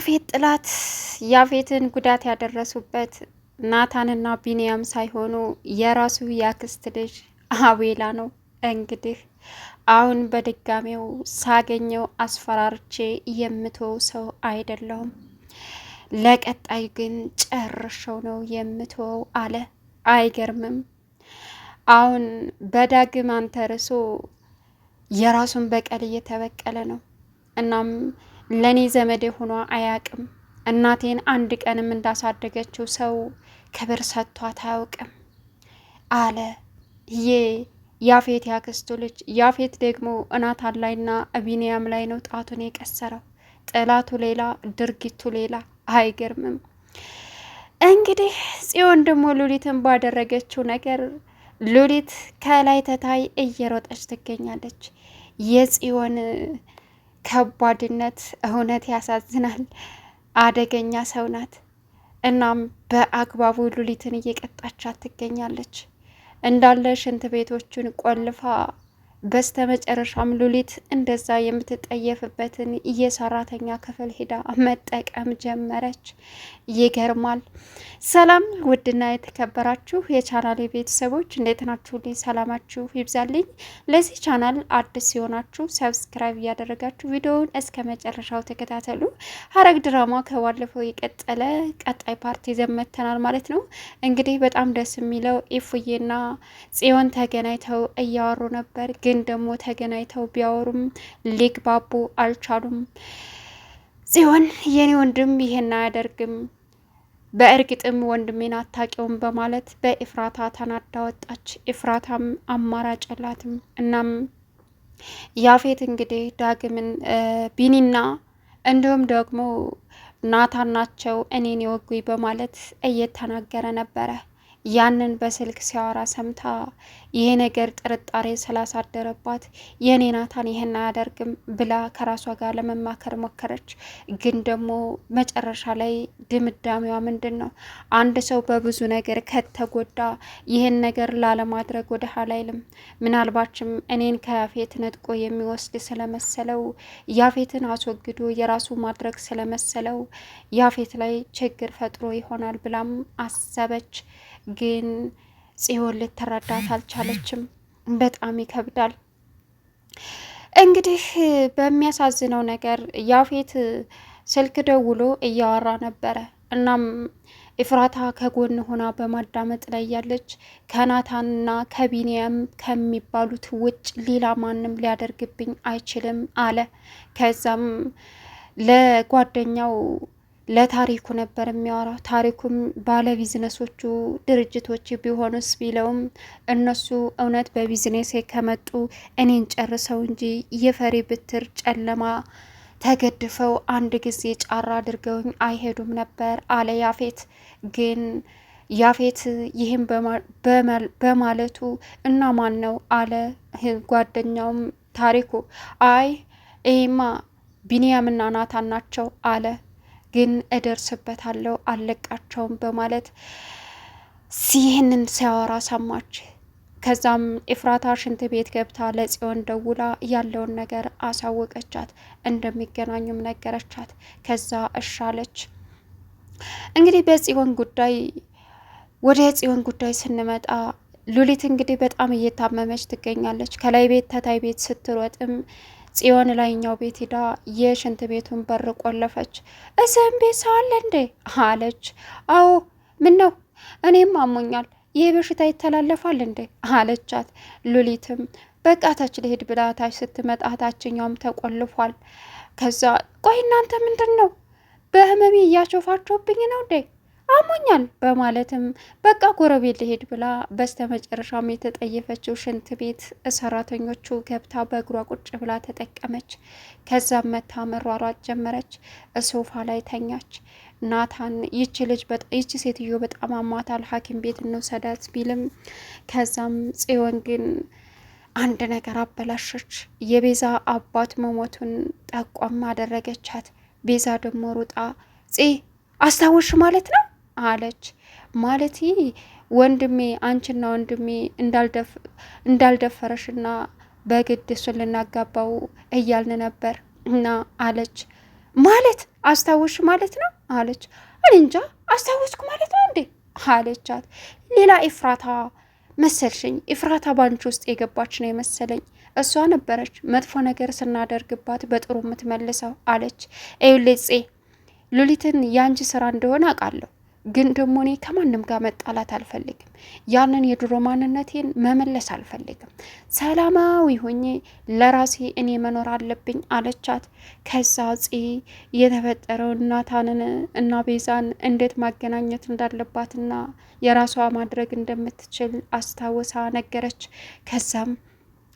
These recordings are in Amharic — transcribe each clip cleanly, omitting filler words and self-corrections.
የያፌት ጥላት ያፌትን ጉዳት ያደረሱበት ናታንና ቢንያም ሳይሆኑ የራሱ ያክስት ልጅ አቤላ ነው። እንግዲህ አሁን በድጋሜው ሳገኘው አስፈራርቼ የምተው ሰው አይደለሁም። ለቀጣይ ግን ጨርሸው ነው የምተወው አለ። አይገርምም? አሁን በዳግም አንተርሶ የራሱን በቀል እየተበቀለ ነው። እናም ለኔ ዘመዴ ሆኖ አያውቅም። እናቴን አንድ ቀንም እንዳሳደገችው ሰው ክብር ሰጥቷት አያውቅም አለ ያፌት ያክስቱ ልጅ። ያፌት ደግሞ ናታን ላይና ቢንያም ላይ ነው ጣቱን የቀሰረው። ጥላቱ ሌላ ድርጊቱ ሌላ። አይገርምም? እንግዲህ ጽዮን ደግሞ ሉሊትን ባደረገችው ነገር ሉሊት ከላይ ተታይ እየሮጠች ትገኛለች። የጽዮን ከባድነት እውነት ያሳዝናል። አደገኛ ሰው ናት። እናም በአግባቡ ሉሊትን እየቀጣቻት ትገኛለች። እንዳለ ሽንት ቤቶቹን ቆልፋ በስተመጨረሻም ሉሊት እንደዛ የምትጠየፍበትን የሰራተኛ ክፍል ሄዳ መጠቀም ጀመረች። ይገርማል። ሰላም ውድና የተከበራችሁ የቻናል ቤተሰቦች እንዴት ናችሁ? ሰላማችሁ ይብዛልኝ። ለዚህ ቻናል አዲስ ሲሆናችሁ ሰብስክራይብ እያደረጋችሁ ቪዲዮውን እስከ መጨረሻው ተከታተሉ። ሐረግ ድራማ ከባለፈው የቀጠለ ቀጣይ ፓርቲ ዘመተናል ማለት ነው። እንግዲህ በጣም ደስ የሚለው ኢፉዬና ጽዮን ተገናኝተው እያወሩ ነበር። ግን ደግሞ ተገናኝተው ቢያወሩም ሊግባቡ አልቻሉም። ጽዮን የኔ ወንድም ይሄን አያደርግም፣ በእርግጥም ወንድሜን አታውቂውም በማለት በኤፍራታ ተናዳ ወጣች። ኤፍራታም አማራጭ የላትም። እናም ያፌት እንግዲህ ዳግምን ቢኒና እንዲሁም ደግሞ ናታን ናቸው እኔን የወጉኝ በማለት እየተናገረ ነበረ። ያንን በስልክ ሲያወራ ሰምታ ይሄ ነገር ጥርጣሬ ስላሳደረባት የኔ ናታን ይሄን አያደርግም ብላ ከራሷ ጋር ለመማከር ሞከረች። ግን ደግሞ መጨረሻ ላይ ድምዳሜዋ ምንድን ነው? አንድ ሰው በብዙ ነገር ከተጎዳ ይህን ነገር ላለማድረግ ወደ ኋላ አይልም። ምናልባችም እኔን ከያፌት ነጥቆ የሚወስድ ስለመሰለው ያፌትን አስወግዶ የራሱ ማድረግ ስለመሰለው ያፌት ላይ ችግር ፈጥሮ ይሆናል ብላም አሰበች። ግን ጽዮን ልትረዳት አልቻለችም። በጣም ይከብዳል። እንግዲህ በሚያሳዝነው ነገር ያፌት ስልክ ደውሎ እያወራ ነበረ። እናም ኤፍራታ ከጎን ሆና በማዳመጥ ላይ ያለች ከናታንና ከቢንያም ከሚባሉት ውጭ ሌላ ማንም ሊያደርግብኝ አይችልም አለ። ከዛም ለጓደኛው ለታሪኩ ነበር የሚያወራው። ታሪኩም ባለ ቢዝነሶቹ ድርጅቶች ቢሆኑስ ቢለውም እነሱ እውነት በቢዝነሴ ከመጡ እኔን ጨርሰው እንጂ የፈሪ ብትር ጨለማ ተገድፈው አንድ ጊዜ ጫራ አድርገውኝ አይሄዱም ነበር አለ ያፌት። ግን ያፌት ይህም በማለቱ እና ማን ነው አለ ጓደኛውም ታሪኩ። አይ ይህማ ቢንያምና ናታን ናቸው አለ። ግን እደርስበታለሁ አለቃቸውም በማለት ይህንን ሲያወራ ሰማች። ከዛም ኤፍራታ ሽንት ቤት ገብታ ለጽዮን ደውላ ያለውን ነገር አሳወቀቻት። እንደሚገናኙም ነገረቻት። ከዛ እሻለች። እንግዲህ ወደ ጽዮን ጉዳይ ስንመጣ ሉሊት እንግዲህ በጣም እየታመመች ትገኛለች። ከላይ ቤት ተታይ ቤት ስትሮጥም ጽዮን ላይኛው ቤት ሂዳ የሽንት ቤቱን በር ቆለፈች። እዚህም ቤት ሰው አለ እንዴ አለች። አዎ ምን ነው? እኔም አሞኛል፣ ይህ በሽታ ይተላለፋል እንዴ አለቻት። ሉሊትም በቃ ታች ልሄድ ብላ ታች ስትመጣ ታችኛውም ተቆልፏል። ከዛ ቆይ እናንተ ምንድን ነው በህመሜ እያሾፋችሁብኝ ነው እንዴ? አሞኛል በማለትም በቃ ጎረቤት ልሄድ ብላ በስተመጨረሻም የተጠየፈችው ሽንት ቤት ሰራተኞቹ ገብታ በእግሯ ቁጭ ብላ ተጠቀመች። ከዛም መታ መሯሯጥ ጀመረች። ሶፋ ላይ ተኛች። ናታን ይቺ ሴትዮ በጣም አሟታል፣ ሐኪም ቤት እንውሰዳት ቢልም ከዛም ጽዮን ግን አንድ ነገር አበላሸች። የቤዛ አባት መሞቱን ጠቋም አደረገቻት። ቤዛ ደግሞ ሩጣ አስታወሽ ማለት ነው አለች። ማለት ወንድሜ አንቺና ወንድሜ እንዳልደፈረሽና በግድ እሱን ልናጋባው እያልን ነበር እና አለች። ማለት አስታወሽ ማለት ነው አለች። እኔ እንጃ አስታወስኩ ማለት ነው እንዴ አለቻት። ሌላ ኤፍራታ መሰልሽኝ፣ ኤፍራታ ባንቺ ውስጥ የገባች ነው የመሰለኝ። እሷ ነበረች መጥፎ ነገር ስናደርግባት በጥሩ የምትመልሰው አለች። ይኸውልሽ ሉሊትን ያንቺ ስራ እንደሆነ አውቃለሁ፣ ግን ደግሞ እኔ ከማንም ጋር መጣላት አልፈልግም። ያንን የድሮ ማንነቴን መመለስ አልፈልግም። ሰላማዊ ሆኜ ለራሴ እኔ መኖር አለብኝ አለቻት። ከዛ የተፈጠረው ናታንን እና ቤዛን እንዴት ማገናኘት እንዳለባትና የራሷ ማድረግ እንደምትችል አስታወሳ ነገረች። ከዛም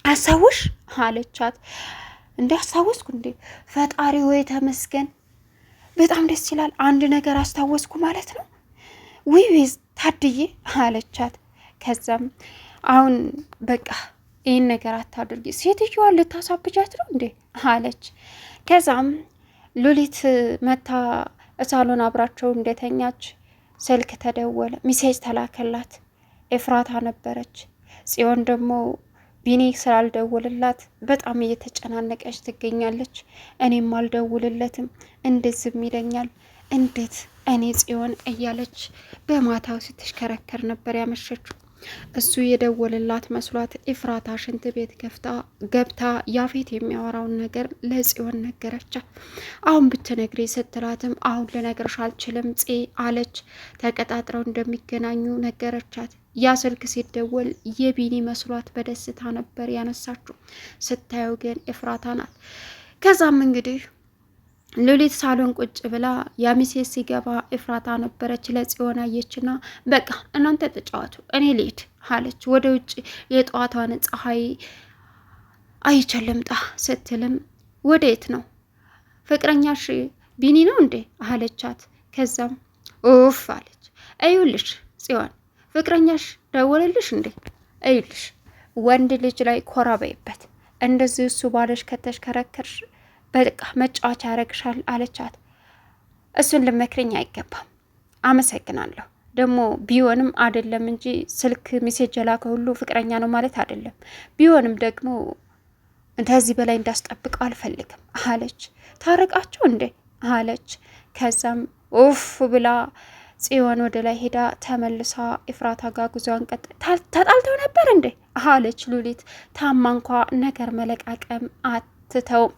አስታውሽ አለቻት። እንዴ አስታወስኩ እንዴ? ፈጣሪ ወይ ተመስገን፣ በጣም ደስ ይላል። አንድ ነገር አስታወስኩ ማለት ነው። ውይ ታድዬ አለቻት። ከዛም አሁን በቃ ይህን ነገር አታድርጊ፣ ሴትዮዋን ልታሳብጃት ነው እንዴ አለች። ከዛም ሉሊት መታ ሳሎን አብራቸው እንደተኛች ስልክ ተደወለ፣ ሚሴጅ ተላከላት። ኤፍራታ ነበረች። ጽዮን ደግሞ ቢኒ ስላልደውልላት በጣም እየተጨናነቀች ትገኛለች። እኔም አልደውልለትም እንደዝም ይለኛል፣ እንዴት እኔ ጽዮን እያለች በማታው ስትሽከረከር ነበር ያመሸችው። እሱ የደወልላት መስሏት ኤፍራታ ሽንት ቤት ገብታ ያፌት የሚያወራውን ነገር ለጽዮን ነገረቻት። አሁን ብትነግሪ ስትላትም አሁን ልነግርሽ አልችልም አለች። ተቀጣጥረው እንደሚገናኙ ነገረቻት። ያ ስልክ ሲደወል የቢኒ መስሏት በደስታ ነበር ያነሳችው። ስታየው ግን ኤፍራታ ናት። ከዛም እንግዲህ ሉሊት ሳሎን ቁጭ ብላ ያሚሴ ሲገባ ኤፍራታ ነበረች። ለጽዮን አየችና በቃ እናንተ ተጫወቱ እኔ ልሂድ አለች። ወደ ውጭ የጠዋቷን ፀሐይ አይቸልምጣ ስትልም ወዴት ነው ፍቅረኛሽ ቢኒ ነው እንዴ አለቻት። ከዛም ኡፍ አለች። እዩልሽ ጽዮን ፍቅረኛሽ ደወለልሽ እንዴ? እዩልሽ ወንድ ልጅ ላይ ኮራ በይበት፣ እንደዚህ እሱ ባለሽ ከተሽከረከርሽ በቃ መጫወቻ ያረግሻል አለቻት። እሱን ልመክረኝ አይገባም፣ አመሰግናለሁ። ደግሞ ቢሆንም አይደለም እንጂ ስልክ ሜሴጅ የላከ ሁሉ ፍቅረኛ ነው ማለት አይደለም። ቢሆንም ደግሞ ከዚህ በላይ እንዳስጠብቀው አልፈልግም አለች። ታረቃቸው እንዴ አለች። ከዛም ኡፍ ብላ ጽዮን ወደ ላይ ሄዳ ተመልሳ ኤፍራታ ጋር ጉዞዋን ተጣልተው ነበር እንዴ አለች ሉሊት። ታማ እንኳ ነገር መለቃቀም አትተውም።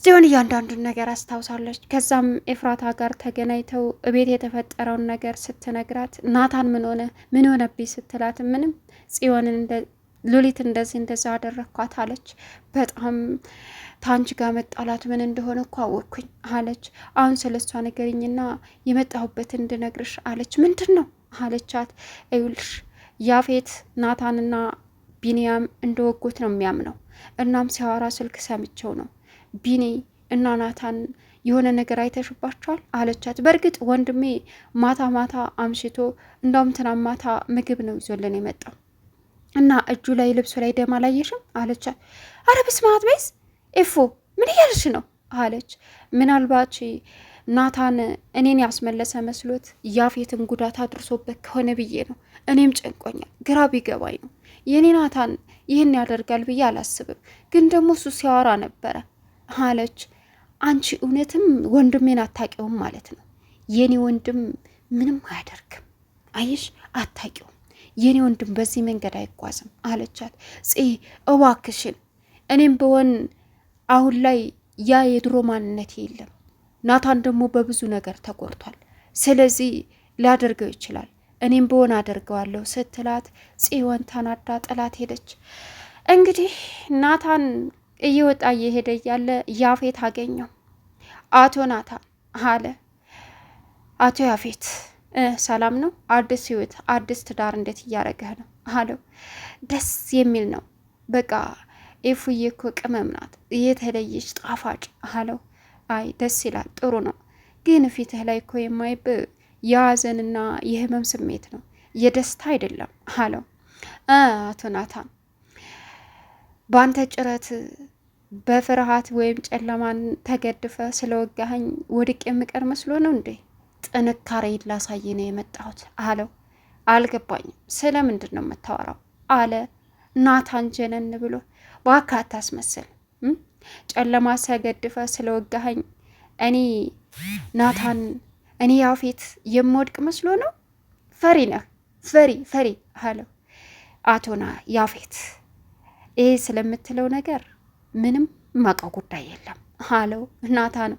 ጽዮን እያንዳንዱን ነገር አስታውሳለች። ከዛም ኤፍራታ ጋር ተገናኝተው እቤት የተፈጠረውን ነገር ስትነግራት ናታን ምን ሆነብኝ ስትላት ምንም ጽዮንን ሉሊት እንደዛ አደረግኳት አለች። በጣም ታንቺ ጋር መጣላት ምን እንደሆነ እኮ አወቅኩኝ አለች። አሁን ስለሷ ነገርኝና የመጣሁበት እንድነግርሽ አለች። ምንድን ነው አለቻት። ይኸውልሽ ያፌት ናታንና ቢኒያም እንደወጉት ነው የሚያምነው። እናም ሲያወራ ስልክ ሰምቼው ነው። ቢኒ እና ናታን የሆነ ነገር አይተሽባቸዋል አለቻት። በእርግጥ ወንድሜ ማታ አምሽቶ እንዳውም ትናንት ማታ ምግብ ነው ይዞልን የመጣው እና እጁ ላይ ልብሱ ላይ ደም አላየሽም አለቻት። አረ በስመ አብ በይስ ኤፎ ምን እያልሽ ነው አለች። ምናልባት ናታን እኔን ያስመለሰ መስሎት ያፌትን ጉዳት አድርሶበት ከሆነ ብዬ ነው። እኔም ጨንቆኛል፣ ግራ ቢገባኝ ነው። የኔ ናታን ይህን ያደርጋል ብዬ አላስብም፣ ግን ደግሞ እሱ ሲያወራ ነበረ አለች። አንቺ እውነትም ወንድሜን አታውቂውም ማለት ነው። የኔ ወንድም ምንም አያደርግም፣ አይሽ አታውቂውም። የኔ ወንድም በዚህ መንገድ አይጓዝም አለቻት። እባክሽን እኔም ብሆን አሁን ላይ ያ የድሮ ማንነት የለም። ናታን ደግሞ በብዙ ነገር ተጎድቷል። ስለዚህ ሊያደርገው ይችላል፣ እኔም ብሆን አደርገዋለሁ ስትላት ጽዮን ተናዳ ጥላት ሄደች። እንግዲህ ናታን እየወጣ እየሄደ እያለ ያፌት አገኘው። አቶ ናታን አለ። አቶ ያፌት ሰላም ነው? አዲስ ህይወት አዲስ ትዳር እንዴት እያረገህ ነው አለው። ደስ የሚል ነው። በቃ ኤፉዬ እኮ ቅመም ናት፣ የተለየች ጣፋጭ አለው። አይ ደስ ይላል፣ ጥሩ ነው። ግን ፊትህ ላይ እኮ የማይብ የሀዘንና የህመም ስሜት ነው፣ የደስታ አይደለም አለው። አቶ ናታን በአንተ ጭረት በፍርሃት ወይም ጨለማን ተገድፈ ስለወጋኸኝ ወድቅ የምቀር መስሎ ነው እንዴ? ጥንካሬ ላሳይ ነው የመጣሁት አለው። አልገባኝም፣ ስለምንድን ነው የምታወራው አለ ናታን ጀነን ብሎ። እባክህ አታስመስል፣ ጨለማ ሰገድፈ ስለወጋኸኝ እኔ ናታን እኔ ያፌት የምወድቅ መስሎ ነው? ፈሪ ነህ፣ ፈሪ አለው። አቶና ያፌት ይሄ ስለምትለው ነገር ምንም ማውቀው ጉዳይ የለም አለው ናታን።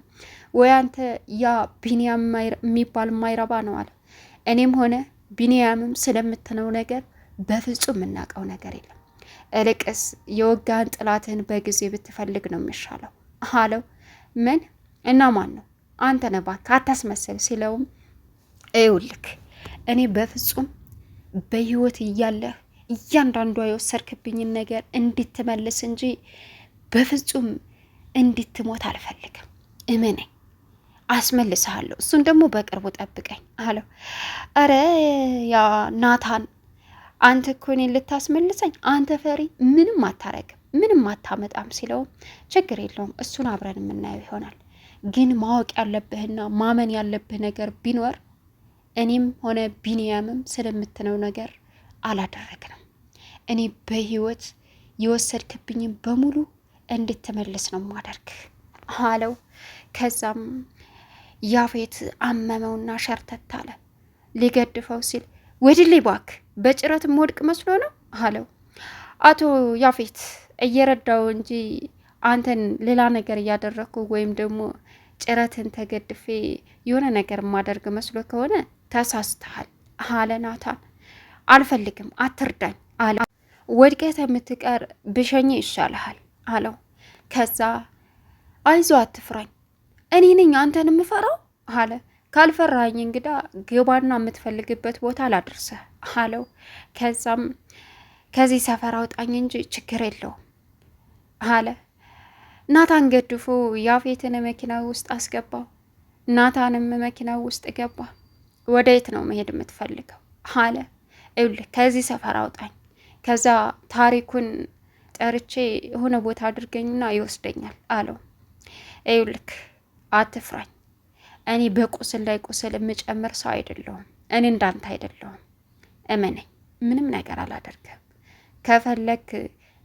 ወይ አንተ ያ ቢንያም የሚባል ማይረባ ነው አለ። እኔም ሆነ ቢንያምም ስለምትለው ነገር በፍጹም የምናውቀው ነገር የለም። እልቅስ የወጋን ጥላትህን በጊዜ ብትፈልግ ነው የሚሻለው አለው። ምን እና ማን ነው? አንተ ነህ እባክህ አታስመስል ሲለውም ይኸውልህ እኔ በፍጹም በህይወት እያለህ እያንዳንዷ የወሰድክብኝን ነገር እንድትመልስ እንጂ በፍጹም እንድትሞት አልፈልግም። እመነኝ፣ አስመልስሃለሁ። እሱን ደግሞ በቅርቡ ጠብቀኝ አለው። አረ ያ ናታን አንተ እኮ እኔን ልታስመልሰኝ? አንተ ፈሪ፣ ምንም አታረግም፣ ምንም አታመጣም ሲለውም ችግር የለውም እሱን አብረን የምናየው ይሆናል። ግን ማወቅ ያለብህና ማመን ያለብህ ነገር ቢኖር እኔም ሆነ ቢንያምም ስለምትነው ነገር አላደረግንም። እኔ በህይወት የወሰድክብኝም በሙሉ እንድትመልስ ነው ማደርግ አለው። ከዛም ያፌት አመመውና ሸርተት አለ። ሊገድፈው ሲል ወድልይ ባክ በጭረት ወድቅ መስሎ ነው አለው። አቶ ያፌት እየረዳው እንጂ አንተን ሌላ ነገር እያደረግኩ ወይም ደግሞ ጭረትን ተገድፌ የሆነ ነገር ማደርግ መስሎ ከሆነ ተሳስተሃል አለ ናታን። አልፈልግም፣ አትርዳኝ አለ። ወድቀት የምትቀር ብሸኝ ይሻልሃል አለው። ከዛ አይዞ አትፍራኝ፣ እኔ ነኝ አንተን የምፈራው አለ። ካልፈራኝ እንግዳ ግባና የምትፈልግበት ቦታ ላድርስህ አለው። ከዛም ከዚህ ሰፈር አውጣኝ እንጂ ችግር የለውም አለ። ናታን ገድፎ ያፌትን መኪና ውስጥ አስገባው። ናታንም መኪና ውስጥ ገባ። ወደ የት ነው መሄድ የምትፈልገው አለ። ይኸውልህ ከዚህ ሰፈር አውጣኝ፣ ከዛ ታሪኩን ጠርቼ የሆነ ቦታ አድርገኝና ይወስደኛል አለው። ይኸውልህ አትፍራኝ፣ እኔ በቁስል ላይ ቁስል የምጨምር ሰው አይደለሁም። እኔ እንዳንተ አይደለሁም። እመነኝ፣ ምንም ነገር አላደርግም። ከፈለክ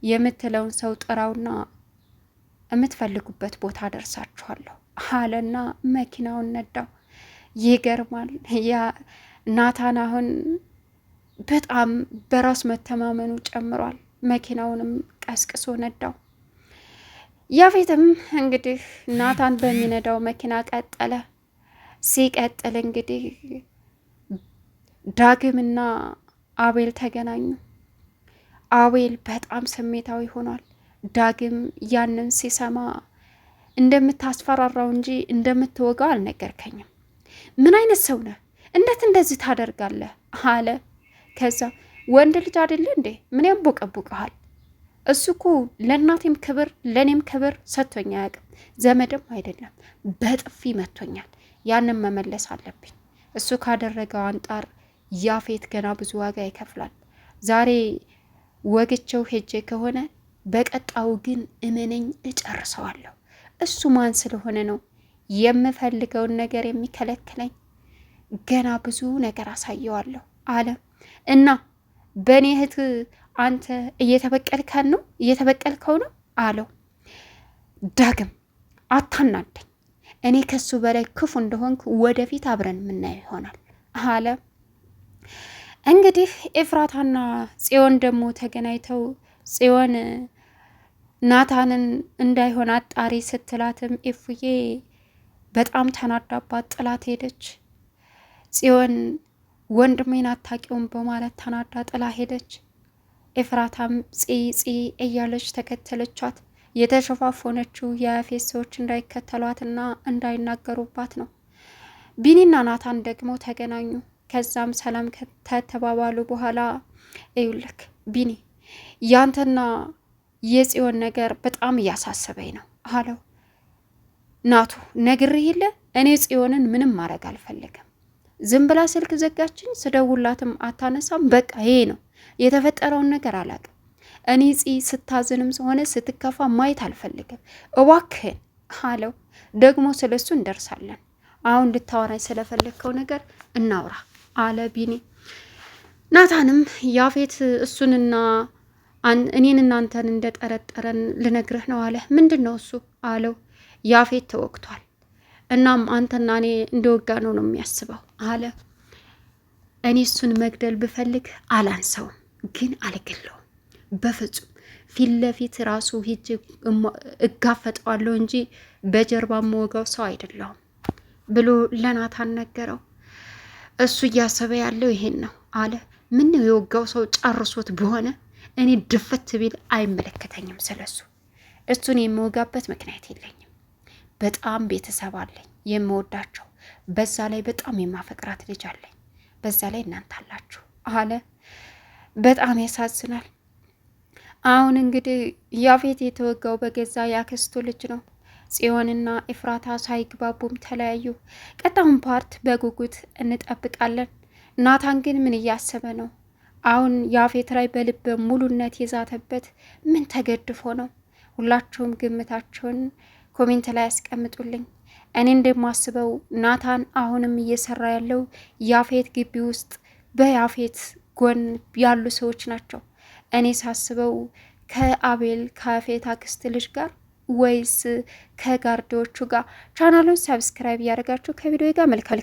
የምትለውን ሰው ጥራውና የምትፈልጉበት ቦታ ደርሳችኋለሁ አለና መኪናውን ነዳው። ይገርማል። ያ ናታን አሁን በጣም በራስ መተማመኑ ጨምሯል። መኪናውንም ቀስቅሶ ነዳው። ያፌትም እንግዲህ ናታን በሚነዳው መኪና ቀጠለ። ሲቀጥል እንግዲህ ዳግምና አቤል ተገናኙ። አቤል በጣም ስሜታዊ ሆኗል። ዳግም ያንን ሲሰማ እንደምታስፈራራው እንጂ እንደምትወጋው አልነገርከኝም። ምን አይነት ሰው ነህ? እንዴት እንደዚህ ታደርጋለህ? አለ። ከዛ ወንድ ልጅ አይደለ እንዴ? ምን ያንቦቀቦቀሃል? እሱ እኮ ለእናቴም ክብር ለእኔም ክብር ሰጥቶኝ አያውቅም። ዘመድም አይደለም። በጥፊ መቶኛል። ያንን መመለስ አለብኝ። እሱ ካደረገው አንጣር ያፌት ገና ብዙ ዋጋ ይከፍላል። ዛሬ ወግቸው ሄጄ ከሆነ በቀጣው ግን እመነኝ እጨርሰዋለሁ። እሱ ማን ስለሆነ ነው የምፈልገውን ነገር የሚከለክለኝ? ገና ብዙ ነገር አሳየዋለሁ አለ። እና በእኔ እህት አንተ እየተበቀልከው ነው አለው። ዳግም አታናደኝ፣ እኔ ከሱ በላይ ክፉ እንደሆንክ ወደፊት አብረን የምናየው ይሆናል አለ። እንግዲህ ኤፍራታና ጽዮን ደግሞ ተገናኝተው ጽዮን ናታንን እንዳይሆን አጣሪ ስትላትም ኤፉዬ በጣም ተናዳባት ጥላት ሄደች። ጽዮን ወንድሜን አታውቂውም በማለት ተናዳ ጥላ ሄደች። ኤፍራታም ፂ እያለች ተከተለቻት። የተሸፋፎነችው የያፌት ሰዎች እንዳይከተሏትና እንዳይናገሩባት ነው። ቢኒና ናታን ደግሞ ተገናኙ። ከዛም ሰላም ከተባባሉ በኋላ እዩልክ ቢኒ፣ ያንተና የጽዮን ነገር በጣም እያሳሰበኝ ነው አለው። ናቱ ነግሬህ የለ እኔ ጽዮንን ምንም ማድረግ አልፈልግም። ዝም ብላ ስልክ ዘጋችኝ፣ ስደውላትም አታነሳም። በቃ ይሄ ነው የተፈጠረውን ነገር አላውቅም። እኔ ስታዝንም ሆነ ስትከፋ ማየት አልፈልግም፣ እባክህን አለው። ደግሞ ስለሱ እንደርሳለን። አሁን ልታወራኝ ስለፈለግከው ነገር እናውራ አለ ቢኒ። ናታንም ያፌት እሱንና እኔን እናንተን እንደጠረጠረን ልነግርህ ነው አለ። ምንድን ነው እሱ አለው። ያፌት ተወግቷል እናም አንተና እኔ እንደወጋ ነው የሚያስበው አለ። እኔ እሱን መግደል ብፈልግ አላንሰውም፣ ግን አልገለውም በፍጹም። ፊት ለፊት ራሱ ሂጅ እጋፈጠዋለሁ እንጂ በጀርባ መወጋው ሰው አይደለሁም ብሎ ለናታን ነገረው። እሱ እያሰበ ያለው ይሄን ነው አለ። ምን ነው የወጋው ሰው ጨርሶት በሆነ እኔ ድፍት ቢል አይመለከተኝም ስለሱ። እሱን የምወጋበት ምክንያት የለኝም። በጣም ቤተሰብ አለኝ የምወዳቸው፣ በዛ ላይ በጣም የማፈቅራት ልጅ አለኝ፣ በዛ ላይ እናንተ አላችሁ አለ። በጣም ያሳዝናል። አሁን እንግዲህ ያፌት የተወጋው በገዛ ያክስቱ ልጅ ነው። ጽዮንና ኤፍራታ ሳይግባቡም ተለያዩ። ቀጣዩን ፓርት በጉጉት እንጠብቃለን። ናታን ግን ምን እያሰበ ነው? አሁን ያፌት ላይ በልበ ሙሉነት የዛተበት ምን ተገድፎ ነው? ሁላችሁም ግምታችሁን ኮሜንት ላይ ያስቀምጡልኝ። እኔ እንደማስበው ናታን አሁንም እየሰራ ያለው ያፌት ግቢ ውስጥ በያፌት ጎን ያሉ ሰዎች ናቸው። እኔ ሳስበው ከአቤል ከያፌት አክስት ልጅ ጋር ወይስ ከጋርዶቹ ጋር። ቻናሉን ሰብስክራይብ እያደረጋችሁ ከቪዲዮ ጋር መልካም